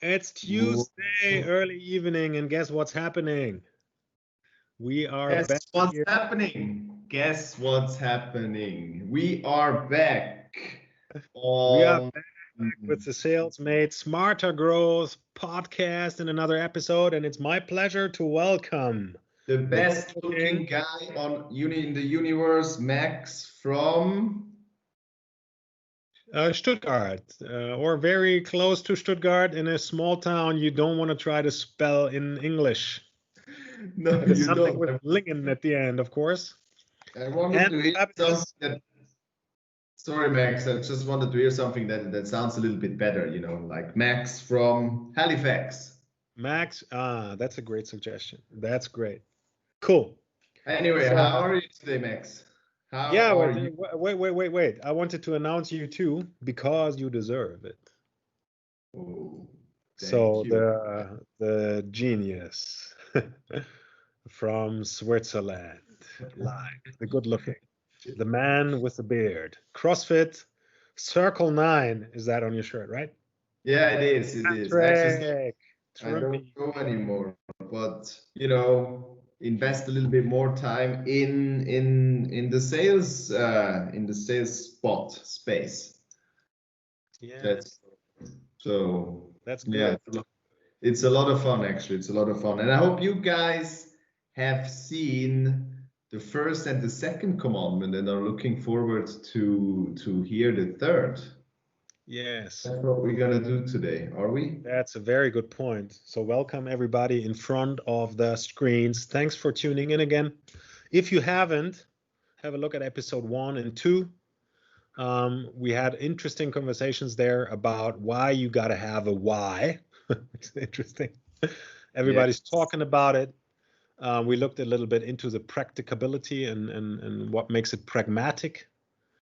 It's Tuesday, early evening, and guess what's happening? We are back. Guess what's happening? Guess what's happening? We are back. We are back with the SalesMade Smarter Growth podcast in another episode, and it's my pleasure to welcome the best looking guy in the universe, Max from Stuttgart, or very close to Stuttgart in a small town you don't want to try to spell in English. No, There's you something don't. with Lingen at the end, of course. I wanted to hear something sorry, Max, I just wanted to hear something that sounds a little bit better, like Max from Halifax. Max, that's a great suggestion. That's great. Cool. Anyway, So, how are you today, Max? Wait. I wanted to announce you too because you deserve it. Oh, so the genius from Switzerland, the good looking, the man with the beard, CrossFit, Circle 9. Is that on your shirt, right? Yeah, it is. I don't go anymore, but invest a little bit more time in the sales spot space. Yeah. That's good. Yeah, it's a lot of fun actually. It's a lot of fun, and I hope you guys have seen the first and the second commandment and are looking forward to hear the third. Yes. That's what we're going to do today, are we? That's a very good point. So welcome everybody in front of the screens. Thanks for tuning in again. If you haven't, have a look at episode 1 and 2. We had interesting conversations there about why you got to have a why. It's interesting. Everybody's talking about it. We looked a little bit into the practicability and what makes it pragmatic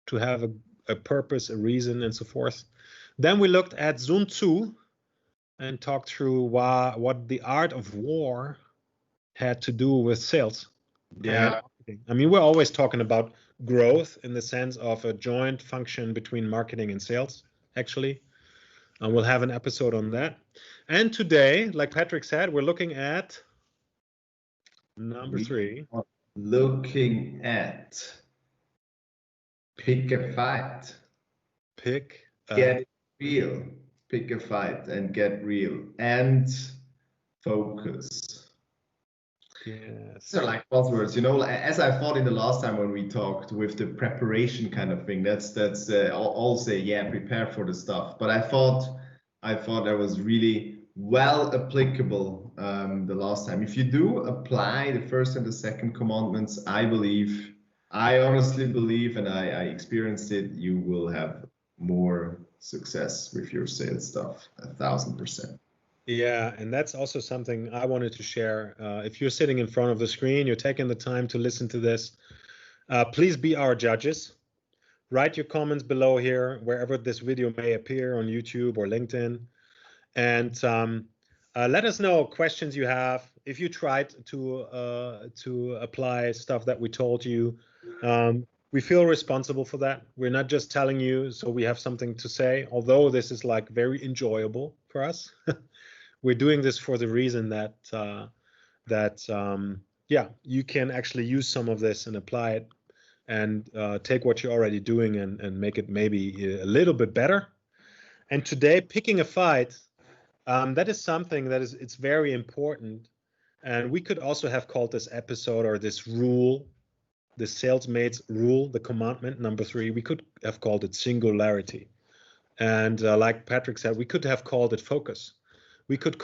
to have a purpose, a reason, and so forth. Then we looked at Sun Tzu and talked through what the art of war had to do with sales. Yeah. I mean, we're always talking about growth in the sense of a joint function between marketing and sales, actually. We'll have an episode on that. And today, like Patrick said, we're looking at number 3. Looking at pick a fight. Get real. Pick a fight and get real. And focus. Yes. These are like buzzwords, as I thought in the last time when we talked with the preparation kind of thing. That's all say, prepare for the stuff. But I thought that was really well applicable the last time. If you do apply the first and the second commandments, I honestly believe, and I experienced it, you will have more success with your sales stuff, 1,000%. Yeah, and that's also something I wanted to share. If you're sitting in front of the screen, you're taking the time to listen to this, please be our judges. Write your comments below here, wherever this video may appear on YouTube or LinkedIn. And let us know questions you have. If you tried to apply stuff that we told you, we feel responsible for that. We're not just telling you so we have something to say, although this is like very enjoyable for us. We're doing this for the reason that you can actually use some of this and apply it and take what you're already doing and make it maybe a little bit better. And today, picking a fight, that is something that it's very important. And we could also have called this episode or this rule, the SalesMade's rule, the commandment number 3, we could have called it singularity. And like Patrick said, we could have called it focus. We could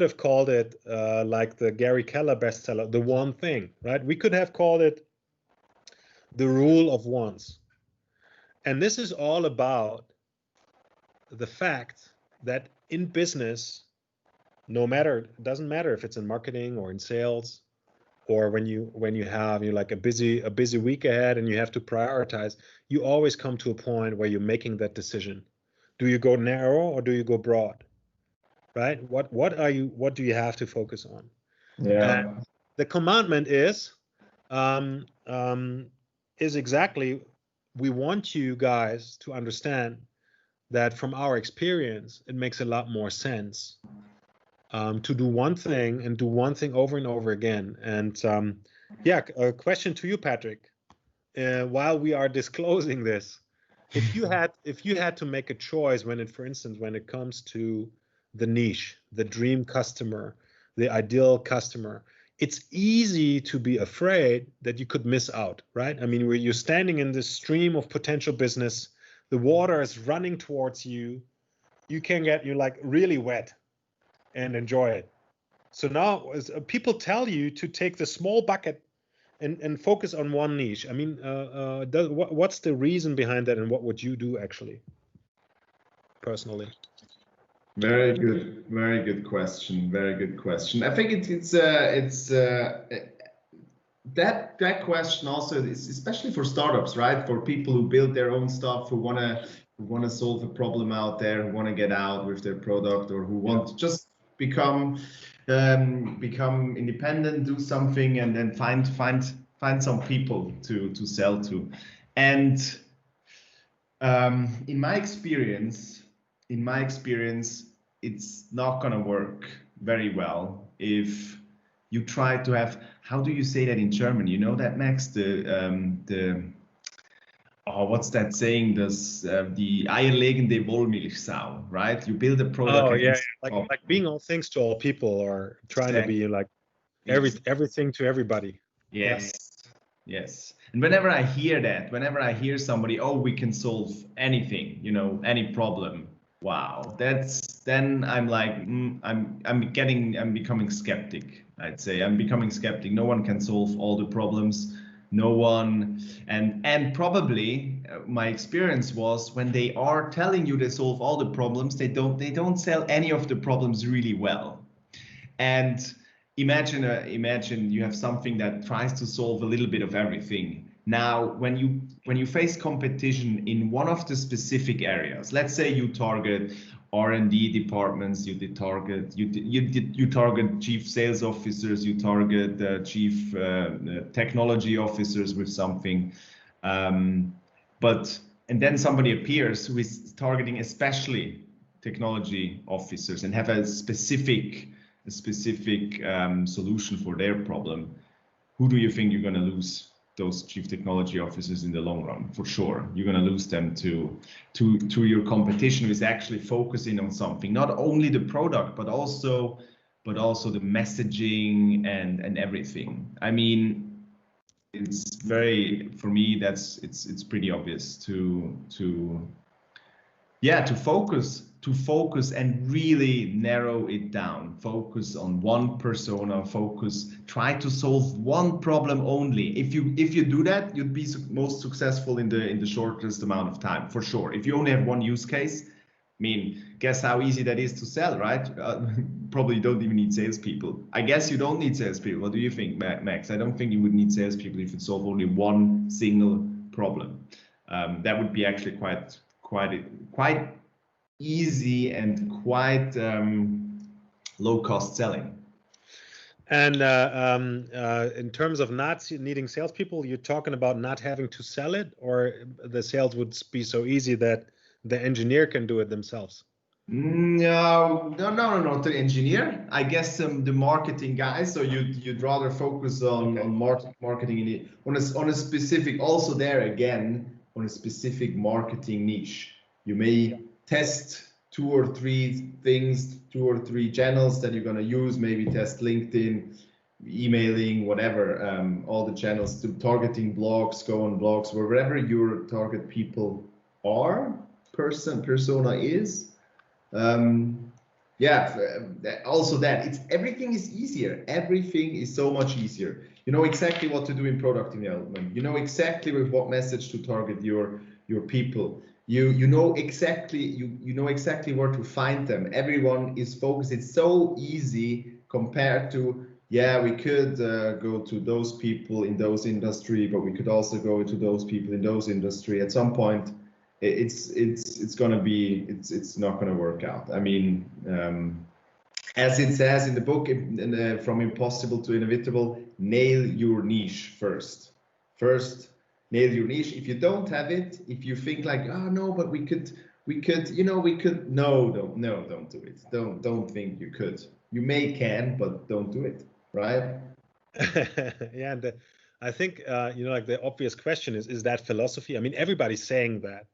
have called it like the Gary Keller bestseller, the one thing, right? We could have called it the rule of ones. And this is all about the fact that in business, it doesn't matter if it's in marketing or in sales, or when you have like a busy week ahead and you have to prioritize, you always come to a point where you're making that decision. Do you go narrow or do you go broad? Right? What do you have to focus on? Yeah. The commandment is exactly, we want you guys to understand that from our experience, it makes a lot more sense to do one thing and do one thing over and over again. And yeah, a question to you, Patrick. While we are disclosing this, if you had to make a choice when it, for instance, when it comes to the niche, the dream customer, the ideal customer, it's easy to be afraid that you could miss out, right? I mean, where you're standing in this stream of potential business, the water is running towards you, you can get you like really wet and enjoy it. So now people tell you to take the small bucket and focus on one niche. I mean, what's the reason behind that, and what would you do actually, personally? Very good question. Very good question. I think that question also is especially for startups, right? For people who build their own stuff, who wanna solve a problem out there, who wanna get out with their product, or who want to just become independent, do something, and then find some people to sell to. And in my experience, it's not gonna work very well if you try to have, how do you say that in German? You know that, Max? What's that saying? Die eierlegende Wollmilchsau, right? You build a product. Oh yeah, like being all things to all people, or trying to be like everything to everybody. Yes. And whenever I hear that, whenever I hear somebody, oh, we can solve anything, you know, any problem. Wow, then I'm like, I'm becoming skeptic. I'd say I'm becoming skeptic. No one can solve all the problems. No one, and probably my experience was, when they are telling you they solve all the problems, they don't sell any of the problems really well. And imagine you have something that tries to solve a little bit of everything. Now, when you face competition in one of the specific areas, let's say you target R&D departments, you target chief sales officers, you target chief technology officers with something, and then somebody appears who is targeting especially technology officers and have a specific solution for their problem. Who do you think you're going to lose? Those chief technology officers in the long run? For sure, you're going to lose them to your competition, who is actually focusing on something, not only the product, but also the messaging and everything. I mean, it's very, for me, it's pretty obvious to focus and really narrow it down. Focus on one persona, try to solve one problem only. If you do that, you'd be most successful in the shortest amount of time, for sure. If you only have one use case, I mean, guess how easy that is to sell, right? Probably you don't even need salespeople. I guess you don't need salespeople. What do you think, Max? I don't think you would need salespeople if you solve only one single problem. That would be actually quite easy and quite low-cost selling. And in terms of not needing salespeople, you're talking about not having to sell it, or the sales would be so easy that the engineer can do it themselves? No, the engineer. I guess the marketing guys. So you'd rather focus on marketing on a specific. Also there again, on a specific marketing niche. You may test 2 or 3 things, 2 or 3 channels that you're going to use. Maybe test LinkedIn, emailing, whatever, all the channels, to targeting blogs, go on blogs, wherever your target people are, persona is. Also that everything is easier. Everything is so much easier. You know exactly what to do in product development. You know exactly with what message to target your people. You know exactly where to find them. Everyone is focused. It's so easy compared to, we could go to those people in those industry, but we could also go to those people in those industry. At some point, it's not gonna work out. I mean, as it says in the book, from impossible to inevitable, nail your niche first. Nail your niche. If you don't have it, if you think like, oh no, but we could we could, you know, we could. No, don't do it. Don't think you could. You can, but don't do it. Right? Yeah, and I think you know, like the obvious question is that philosophy? I mean, everybody's saying that.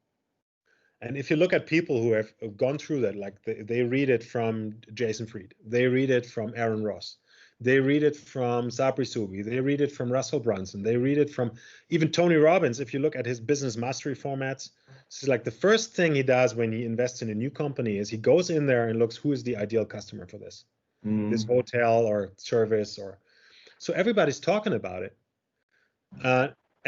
And if you look at people who have gone through that, like they read it from Jason Fried, they read it from Aaron Ross, they read it from Sabri Subi, they read it from Russell Brunson, they read it from even Tony Robbins. If you look at his business mastery formats, it's like the first thing he does when he invests in a new company is he goes in there and looks who is the ideal customer for this, this hotel or service, or so everybody's talking about it.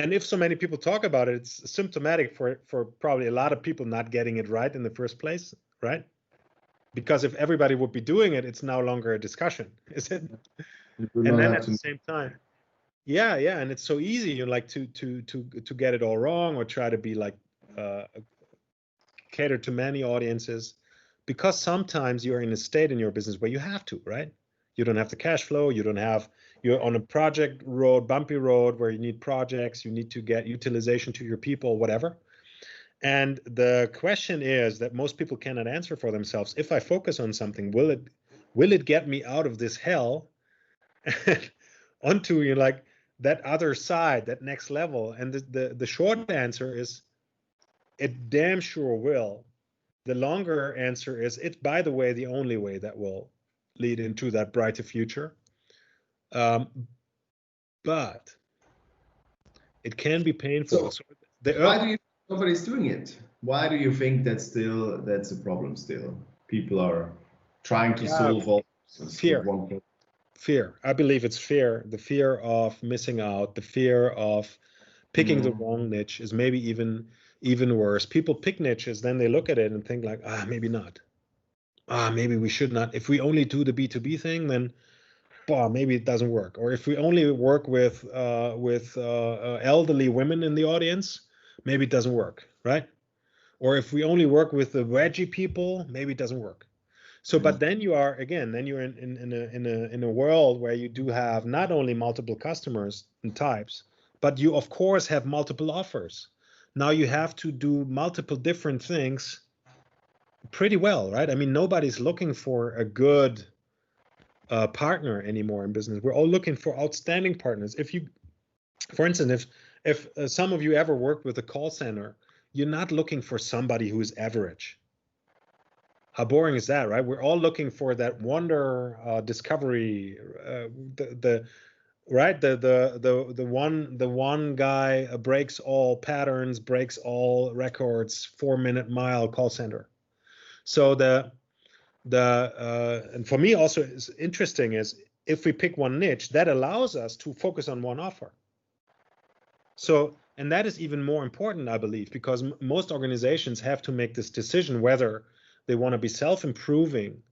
And if so many people talk about it, it's symptomatic for probably a lot of people not getting it right in the first place, right? Because if everybody would be doing it, it's no longer a discussion, is it? And then at the same time, yeah, and it's so easy, you know, like to get it all wrong or try to be like cater to many audiences, because sometimes you're in a state in your business where you have to, right? You don't have the cash flow, you're on a project road, bumpy road where you need projects, you need to get utilization to your people, whatever. And the question is that most people cannot answer for themselves. If I focus on something, will it get me out of this hell onto, you know, like that other side, that next level? And the short answer is it damn sure will. The longer answer is it's, by the way, the only way that will lead into that brighter future. But it can be painful. So why do you think nobody's doing it? Why do you think that's a problem still? People are trying to solve all fear. Fear. I believe it's fear. The fear of missing out, the fear of picking the wrong niche is maybe even worse. People pick niches, then they look at it and think like, maybe not. Maybe we should not. If we only do the B2B thing, then maybe it doesn't work. Or if we only work with elderly women in the audience, maybe it doesn't work, right? Or if we only work with the veggie people, maybe it doesn't work. So, but then you're in a world where you do have not only multiple customers and types, but you of course have multiple offers. Now you have to do multiple different things pretty well, right? I mean, nobody's looking for a good partner anymore in business. We're all looking for outstanding partners. If you, for instance, if some of you ever worked with a call center, you're not looking for somebody who is average. How boring is that, right? We're all looking for that wonder discovery, the one guy breaks all patterns, breaks all records, 4-minute mile call center. So and for me also is interesting is if we pick one niche, that allows us to focus on one offer. So, and that is even more important, I believe, because most organizations have to make this decision whether they want to be self-improving,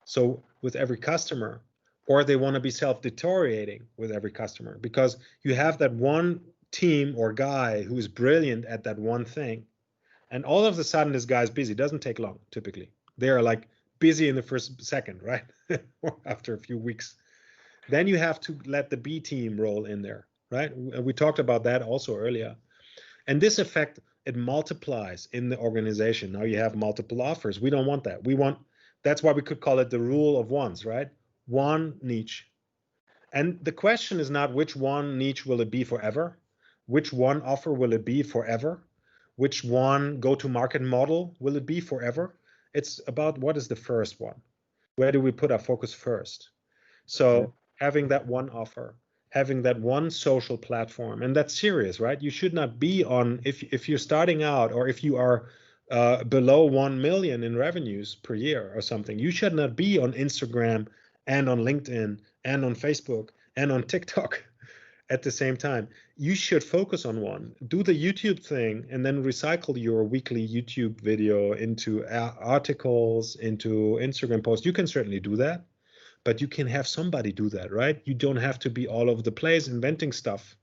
so with every customer, or they want to be self-deteriorating with every customer, because you have that one team or guy who is brilliant at that one thing, and all of a sudden this guy's busy. It doesn't take long, typically. They are like busy in the first second, right? Or after a few weeks. Then you have to let the B team roll in there, right? We talked about that also earlier. And this effect, it multiplies in the organization. Now you have multiple offers. We don't want that. That's why we could call it the rule of ones, right? One niche. And the question is not which one niche will it be forever? Which one offer will it be forever? Which one go-to-market model will it be forever? It's about what is the first one? Where do we put our focus first? So having that one offer, having that one social platform, and that's serious, right? You should not be on, if you're starting out or if you are below 1 million in revenues per year or something, you should not be on Instagram and on LinkedIn and on Facebook and on TikTok at the same time. You should focus on one. Do the YouTube thing and then recycle your weekly YouTube video into articles, into Instagram posts. You can certainly do that, but you can have somebody do that, right? You don't have to be all over the place inventing stuff.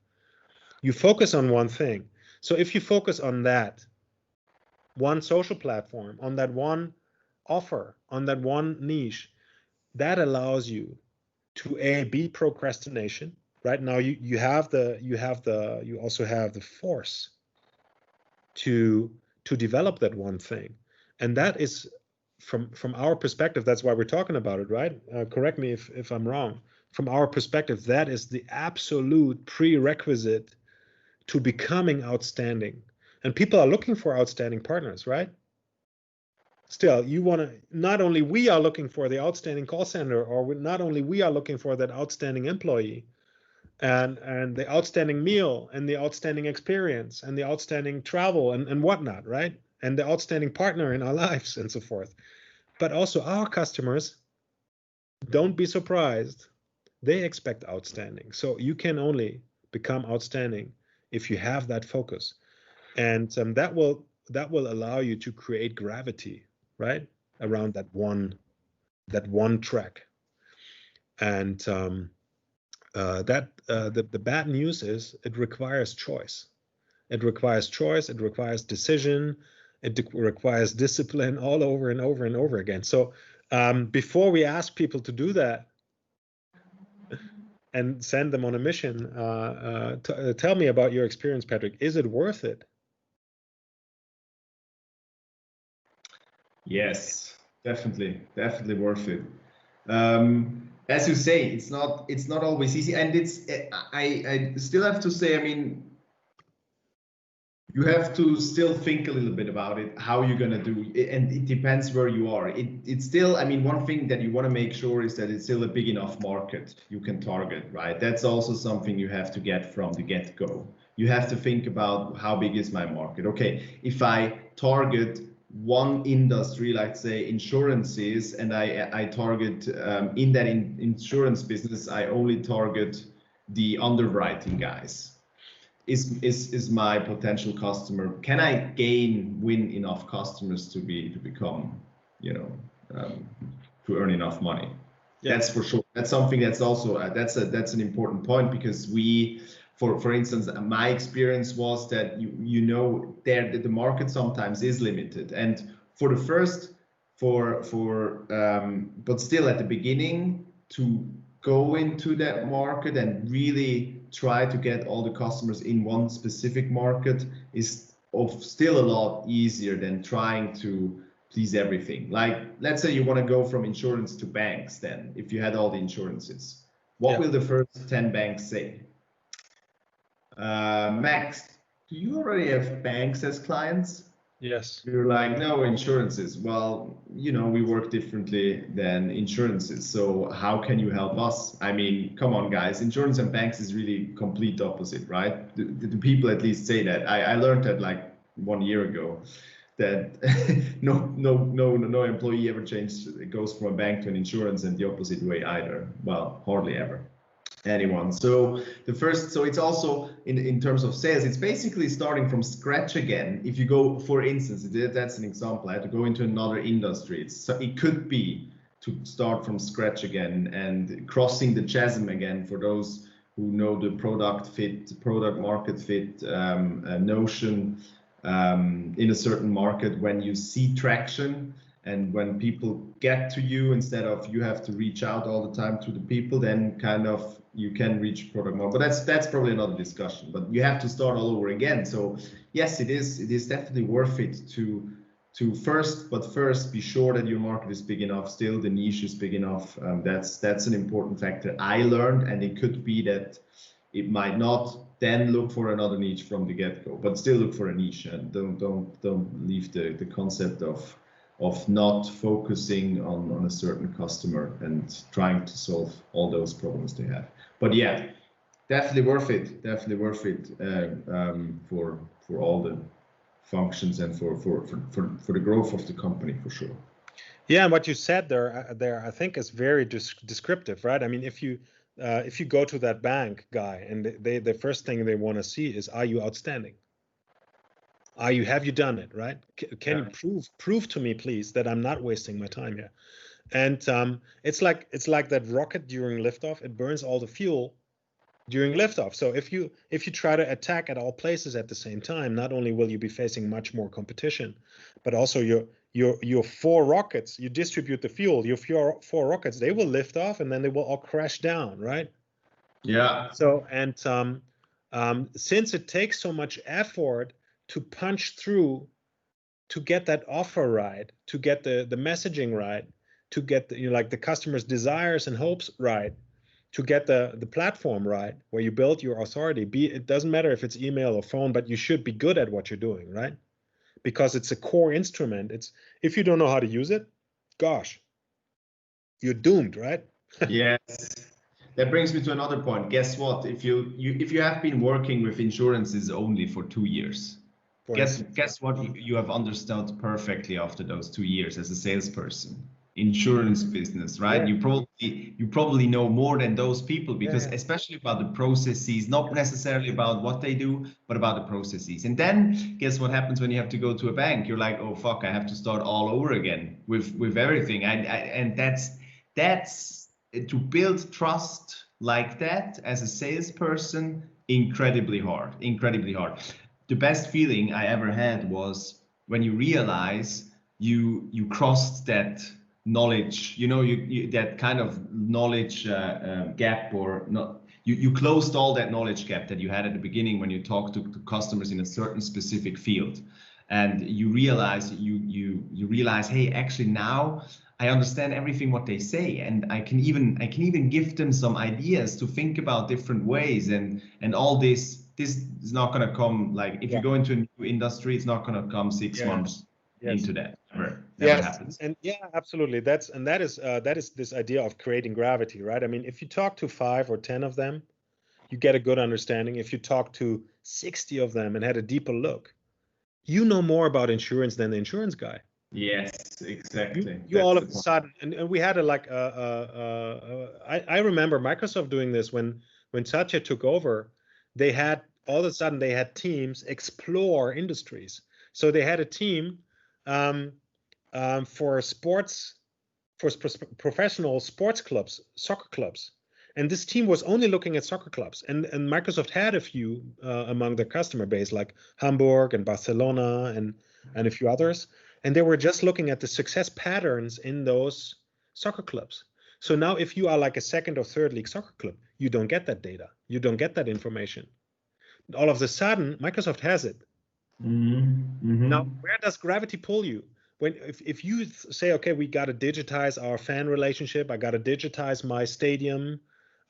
You focus on one thing. So if you focus on that one social platform, on that one offer, on that one niche, that allows you to beat procrastination. Right now, you also have the force to develop that one thing. And that is from our perspective, that's why we're talking about it, right? Correct me if I'm wrong. From our perspective, that is the absolute prerequisite to becoming outstanding. And people are looking for outstanding partners, right? Still, you want to, not only we are looking for the outstanding call center, or not only we are looking for that outstanding employee and the outstanding meal and the outstanding experience and the outstanding travel and whatnot, right? And the outstanding partner in our lives and so forth. But also our customers, don't be surprised, they expect outstanding. So you can only become outstanding if you have that focus. And that will allow you to create gravity, right, around that one track. And the bad news is it requires choice. It requires choice. It requires decision. It requires discipline all over and over and over again. So before we ask people to do that and send them on a mission, tell me about your experience, Patrick. Is it worth it? Yes, definitely worth it. As you say, it's not always easy, and I still have to say, I mean, you have to still think a little bit about it, how you're gonna do it, and it depends where you are. It's still, I mean, one thing that you want to make sure is that it's still a big enough market you can target, right? That's also something you have to get from the get-go. You have to think about, how big is my market? Okay, if I target one industry, like say insurances, and I target in that insurance business, I only target the underwriting guys. Is my potential customer, can I win enough customers to become, to earn enough money? Yeah. That's for sure. That's something that's also that's an important point, because we, for instance, my experience was that the market sometimes is limited, and but still at the beginning, to go into that market and really try to get all the customers in one specific market is still a lot easier than trying to please everything. Like, let's say you want to go from insurance to banks, then if you had all the insurances, what will the first 10 banks say? Max, do you already have banks as clients? Yes. You're like, no, insurances. Well, we work differently than insurances. So how can you help us? I mean, come on, guys. Insurance and banks is really complete opposite, right? The people at least say that. I learned that like 1 year ago, that no employee ever goes from a bank to an insurance, and the opposite way either. Well, hardly ever anyone. So it's also in terms of sales, it's basically starting from scratch again. If you go, for instance, that's an example, I had to go into another industry. It could be to start from scratch again and crossing the chasm again, for those who know the product market fit notion in a certain market. When you see traction, and when people get to you, instead of you have to reach out all the time to the people, then kind of you can reach product market. But that's probably another discussion. But you have to start all over again. So yes, it is definitely worth it to first be sure that your market is big enough, still the niche is big enough. That's an important factor I learned, and it could be that it might not then look for another niche from the get-go, but still look for a niche, and don't leave the concept of not focusing on a certain customer and trying to solve all those problems they have. But yeah, definitely worth it for all the functions and for the growth of the company, for sure. Yeah, and what you said there I think is very descriptive, right? I mean, if you go to that bank guy, and the first thing they want to see is, are you outstanding? Have you done it, right? Can you prove to me, please, that I'm not wasting my time here? And it's like that rocket during liftoff. It burns all the fuel during liftoff. So if you try to attack at all places at the same time, not only will you be facing much more competition, but also your 4 rockets, you distribute the fuel, your 4 rockets, they will lift off, and then they will all crash down, right? Yeah. So, and since it takes so much effort to punch through to get that offer right, to get the messaging right, to get the, like the customer's desires and hopes right, to get the platform right where you build your authority. It doesn't matter if it's email or phone, but you should be good at what you're doing, right? Because it's a core instrument. It's, if you don't know how to use it, gosh, you're doomed, right? Yes. That brings me to another point. Guess what? If you have been working with insurances only for 2 years, guess what you have understood perfectly after those 2 years as a salesperson? Insurance business, right? Yeah. You probably know more than those people, because especially about the processes, not necessarily about what they do, but about the processes. And then guess what happens when you have to go to a bank? You're like, oh fuck, I have to start all over again with everything. And that's to build trust like that as a salesperson, incredibly hard. The best feeling I ever had was when you realize you crossed that knowledge, you that kind of knowledge gap, or not. You closed all that knowledge gap that you had at the beginning when you talk to customers in a certain specific field, and you realize hey, actually now I understand everything what they say, and I can even give them some ideas to think about different ways, and all this is not going to come, like, if you go into a new industry, it's not going to come 6 months into that. Never happens. And absolutely. That is this idea of creating gravity, right? I mean, if you talk to 5 or 10 of them, you get a good understanding. If you talk to 60 of them and had a deeper look, you know more about insurance than the insurance guy. Yes, exactly. You all of a sudden, and we had I remember Microsoft doing this when Satya took over. They had all of a sudden they had teams explore industries. So they had a team for sports, for professional sports clubs, soccer clubs. And this team was only looking at soccer clubs. And Microsoft had a few among their customer base, like Hamburg and Barcelona and a few others. And they were just looking at the success patterns in those soccer clubs. So now if you are like a second or third league soccer club, you don't get that data. You don't get that information. All of a sudden, Microsoft has it. Now, where does gravity pull you? If you say, okay, we got to digitize our fan relationship, I got to digitize my stadium,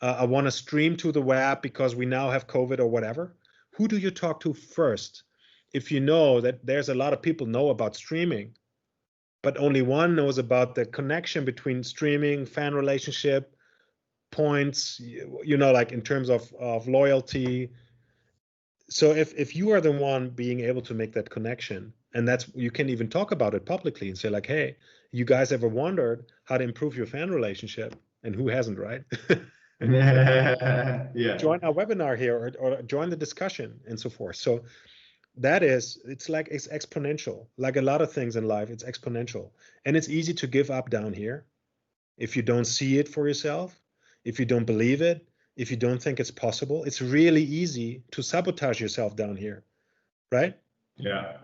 I want to stream to the web because we now have COVID or whatever, who do you talk to first? If you know that there's a lot of people know about streaming, but only one knows about the connection between streaming, fan relationship, points, like in terms of loyalty. So if you are the one being able to make that connection, and you can even talk about it publicly and say like, hey, you guys ever wondered how to improve your fan relationship? And who hasn't, right? Yeah. Join our webinar here or join the discussion and so forth. So it's exponential. Like a lot of things in life, it's exponential. And it's easy to give up down here if you don't see it for yourself, if you don't believe it, if you don't think it's possible. It's really easy to sabotage yourself down here, right? Yeah.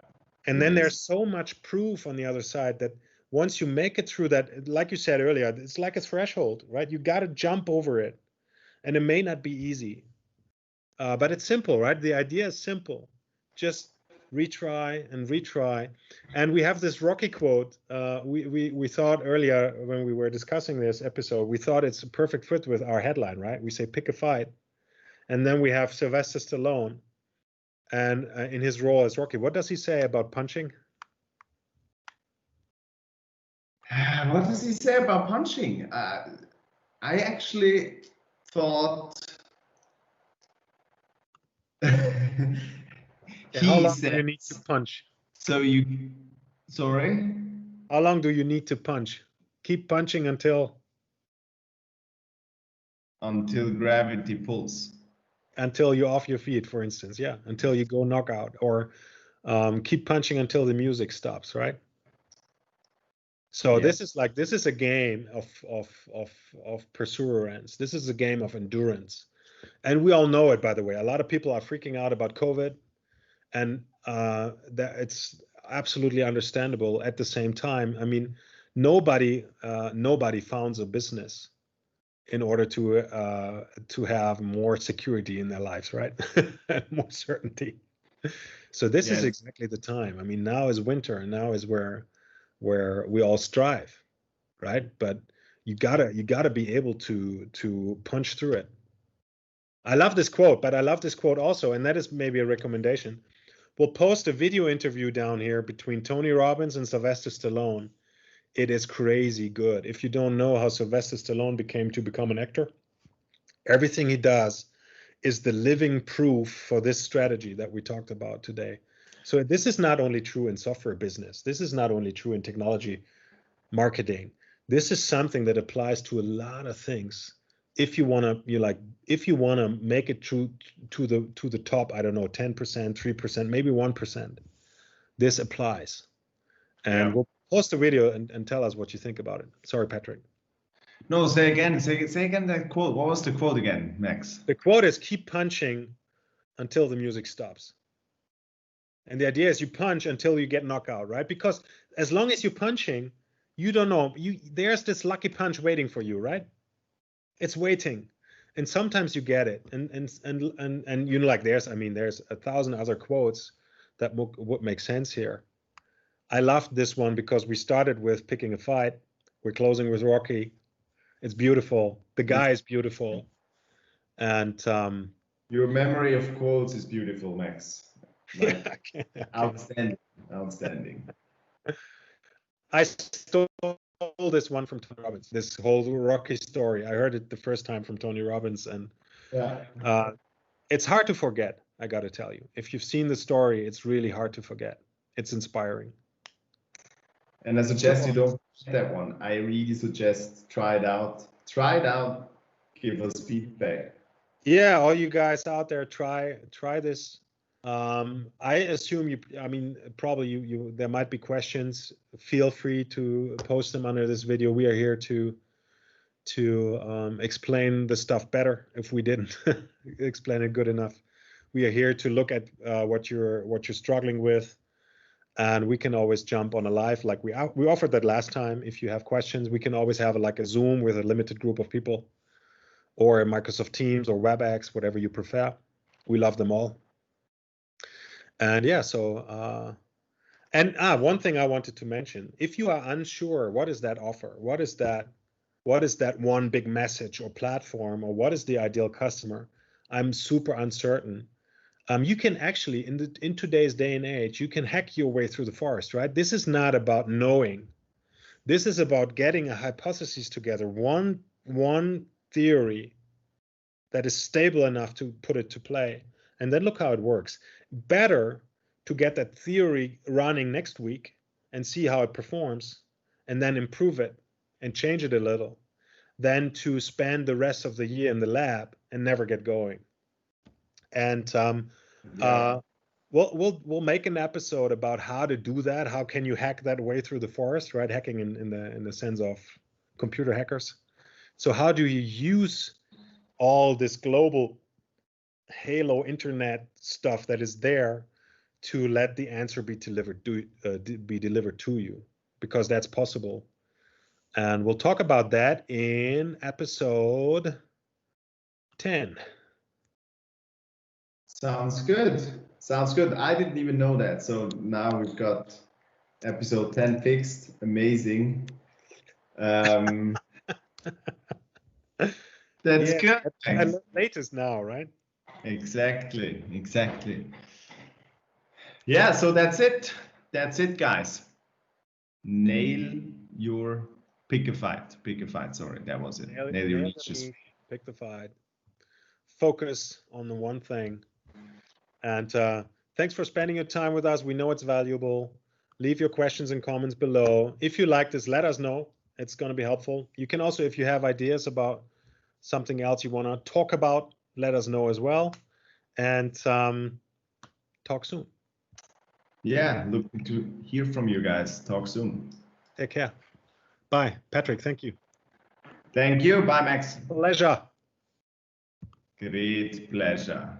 And then there's so much proof on the other side that once you make it through that, like you said earlier, it's like a threshold, right? You got to jump over it. And it may not be easy, but it's simple, right? The idea is simple. Just retry and retry. And we have this Rocky quote. We thought earlier when we were discussing this episode, we thought it's a perfect fit with our headline, right? We say pick a fight. And then we have Sylvester Stallone and in his role as Rocky. What does he say about punching? What does he say about punching? I actually thought how long do you need to punch? Sorry? How long do you need to punch? Keep punching until gravity pulls. Until you're off your feet, for instance. Yeah, until you go knockout, or keep punching until the music stops, right? So this is a game of perseverance. This is a game of endurance. And we all know it, by the way. A lot of people are freaking out about COVID, and that it's absolutely understandable. At the same time, I mean, nobody founds a business in order to have more security in their lives, right? More certainty. So this is Yes. exactly the time. I mean, now is winter, and now is where we all strive, right? But you gotta be able to punch through it. I love this quote, but I love this quote also, and that is maybe a recommendation. We'll post a video interview down here between Tony Robbins and Sylvester Stallone. It is crazy good. If you don't know how Sylvester Stallone become an actor, everything he does is the living proof for this strategy that we talked about today. So this is not only true in software business. This is not only true in technology marketing. This is something that applies to a lot of things. If you want to make it to the top, I don't know, 10%, 3%, maybe 1%, this applies. And we'll post a video and tell us what you think about it. Sorry, Patrick. No, say again that quote. What was the quote again, Max? The quote is keep punching until the music stops. And the idea is you punch until you get knocked out, right? Because as long as you're punching, you don't know, there's this lucky punch waiting for you, right? It's waiting. And sometimes you get it. And you know, like there's 1,000 other quotes that would make sense here. I loved this one because we started with picking a fight. We're closing with Rocky. It's beautiful. The guy is beautiful. And your memory of quotes is beautiful, Max. Like, yeah, outstanding. I stole this one from Tony Robbins, this whole Rocky story. I heard it the first time from Tony Robbins, and it's hard to forget, I got to tell you. If you've seen the story, it's really hard to forget. It's inspiring. And I suggest you don't forget that one. I really suggest try it out. Give us feedback. Yeah, all you guys out there, try this. I assume probably there might be questions. Feel free to post them under this video. We are here to explain the stuff better if we didn't explain it good enough. We are here to look at what you're struggling with, and we can always jump on a live like we offered that last time. If you have questions, we can always have a Zoom with a limited group of people, or Microsoft Teams or WebEx, whatever you prefer. We love them all. And yeah, so one thing I wanted to mention: if you are unsure, what is that offer? What is that one big message or platform, or what is the ideal customer? I'm super uncertain. You can actually, in today's day and age, you can hack your way through the forest, right? This is not about knowing. This is about getting a hypothesis together, one theory that is stable enough to put it to play, and then look how it works. Better to get that theory running next week and see how it performs, and then improve it and change it a little, than to spend the rest of the year in the lab and never get going. And we'll make an episode about how to do that. How can you hack that way through the forest, right? Hacking in the sense of computer hackers. So how do you use all this global Halo internet stuff that is there to let the answer be delivered to you, because that's possible. And we'll talk about that in episode 10. Sounds good. I didn't even know that. So now we've got episode 10 fixed. Amazing. That's good. And latest now, right? Exactly. Yeah, so that's it, guys. Nail your pick a fight. Sorry, that was it. Nail your niches. Pick the fight. Focus on the one thing. And thanks for spending your time with us. We know it's valuable. Leave your questions and comments below. If you like this, let us know. It's going to be helpful. You can also, if you have ideas about something else you want to talk about, let us know as well. And talk soon. Yeah, looking to hear from you guys. Talk soon. Take care. Bye. Patrick, thank you. Thank you. Bye, Max. Pleasure. Great pleasure.